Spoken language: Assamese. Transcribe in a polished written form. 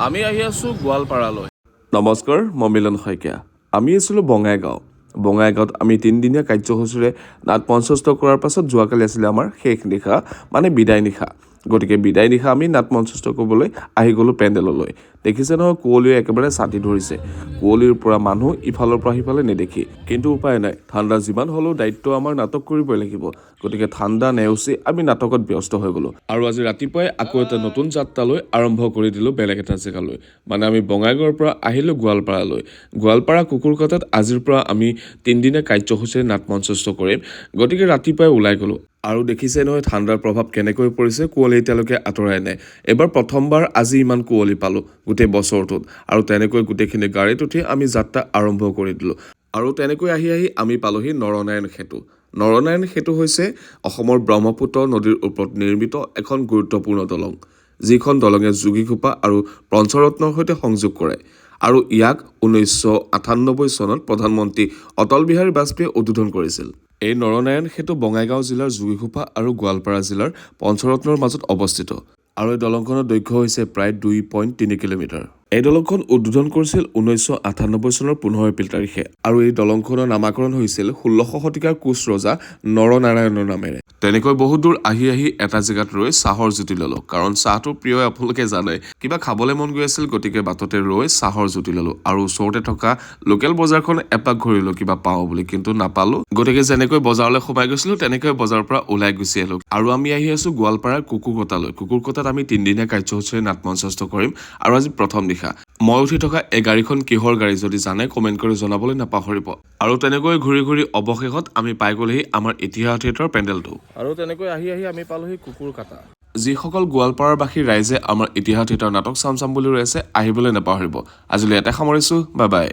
আমি আহি আছোঁ গোৱালপাৰালৈ। নমস্কাৰ, মই মিলন শইকীয়া। আমি আছিলোঁ বঙাইগাঁও। বঙাইগাঁৱত আমি 3 দিনীয়া কাৰ্যসূচীৰে নাট মঞ্চস্থ কৰাৰ পাছত যোৱাকালি আছিলে আমাৰ শেষ নিশা, মানে বিদায় নিশা। গতিকে বিদায় নিশা আমি নাট মঞ্চস্থ কৰিবলৈ আহি গ'লোঁ পেণ্ডেললৈ। দেখিছে নহয়, কুঁৱলীয়ে একেবাৰে ছাতি ধৰিছে। কুঁৱলীৰ পৰা মানুহ ইফালৰ পৰা সিফালে নেদেখি। কিন্তু উপায় নাই, ঠাণ্ডা যিমান হ'লেও দায়িত্ব আমাৰ নাটক কৰিবই লাগিব। গতিকে ঠাণ্ডা নেওচি আমি নাটকত ব্যস্ত হৈ গ'লোঁ। আৰু আজি ৰাতিপুৱাই আকৌ এটা নতুন যাত্ৰালৈ আৰম্ভ কৰি দিলোঁ বেলেগ এটা জেগালৈ। মানে আমি বঙাইগাঁৱৰ পৰা আহিলোঁ গোৱালপাৰালৈ। গোৱালপাৰা কুকুৰকটাত আজিৰ পৰা আমি 3 দিনীয়া কাৰ্যসূচীৰে নাট মঞ্চস্থ কৰিম। গতিকে ৰাতিপুৱাই ওলাই গ'লোঁ। আৰু দেখিছে নহয় ঠাণ্ডাৰ প্ৰভাৱ কেনেকৈ পৰিছে, কুঁৱলী এতিয়ালৈকে আঁতৰাই নাই। এইবাৰ প্ৰথমবাৰ আজি ইমান কুঁৱলী পালোঁ গোটেই বছৰটোত। আৰু তেনেকৈ গোটেইখিনি গাড়ীত উঠি আমি যাত্ৰা আৰম্ভ কৰি দিলোঁ। আৰু তেনেকৈ আহি আমি পালোহি নৰনাৰায়ণ সেতু। নৰনাৰায়ণ সেতু হৈছে অসমৰ ব্ৰহ্মপুত্ৰ নদীৰ ওপৰত নিৰ্মিত এখন গুৰুত্বপূৰ্ণ দলং, যিখন দলঙে যোগীঘোপা আৰু পঞ্চৰত্নৰ সৈতে সংযোগ কৰে। আৰু ইয়াক 1998 চনত প্ৰধানমন্ত্ৰী অটল বিহাৰী বাজপেয়ীয়ে উদ্বোধন কৰিছিল। এই নৰনাৰায়ণ সেতু বঙাইগাঁও জিলাৰ যোগীঘোপা আৰু গোৱালপাৰা জিলাৰ পঞ্চৰত্নৰ মাজত অৱস্থিত। আৰু এই দলংখনৰ দৈৰ্ঘ্য হৈছে প্ৰায় 2.3 কিলোমিটাৰ। এই দলংখন উদ্বোধন কৰিছিল 1998 চনৰ 15 এপ্ৰিল তাৰিখে। আৰু এই দলংখনৰ নামাকৰণ হৈছিল 1600 শতিকাৰ কোচ ৰজা নৰনাৰায়ণৰ নামেৰে। তেনেকৈ বহুত দূৰ আহি এটা জেগাত ৰৈ চাহৰ জুতি ল'লোঁ, কাৰণ চাহটো প্ৰিয় আপোনালোকে জানে। কিবা খাবলৈ মন গৈ আছিল, গতিকে বাটতে ৰৈ চাহৰ জুতি ল'লোঁ। আৰু ওচৰতে থকা লোকেল বজাৰখন এপাক ঘূৰিলোঁ কিবা পাওঁ বুলি, কিন্তু নাপালোঁ। গতিকে যেনেকৈ বজাৰলৈ সোমাই গৈছিলোঁ, তেনেকৈ বজাৰৰ পৰা ওলাই গুচি আহিলোঁ। আৰু আমি আহি আছোঁ গোৱালপাৰাৰ কুকুৰকটালৈ। কুকুৰকটাত আমি 3 দিনীয়া কাৰ্যসূচীৰে নাট মঞ্চস্থ কৰিম। আৰু আজি প্ৰথম নিশা। মই উঠি থকা এই গাড়ীখন কিহৰ গাড়ী যদি জানে কমেণ্ট কৰি জনাবলৈ নাপাহৰিব। আৰু তেনেকৈ ঘূৰি অৱশেষত আমি পাই গ'লোহি আমাৰ ইতিহাস থিয়েটাৰ পেণ্ডেলটো। আৰু তেনেকৈ আহি আমি পালোহি কুকুৰকাটা। যিসকল গোৱালপাৰাবাসী ৰাইজে আমাৰ ইতিহাস থিয়েটাৰ নাটক চাম বুলি ৰৈ আছে, আহিবলৈ নাপাহৰিব। আজিলৈ ইয়াতে সামৰিছোঁ, বাই বাই।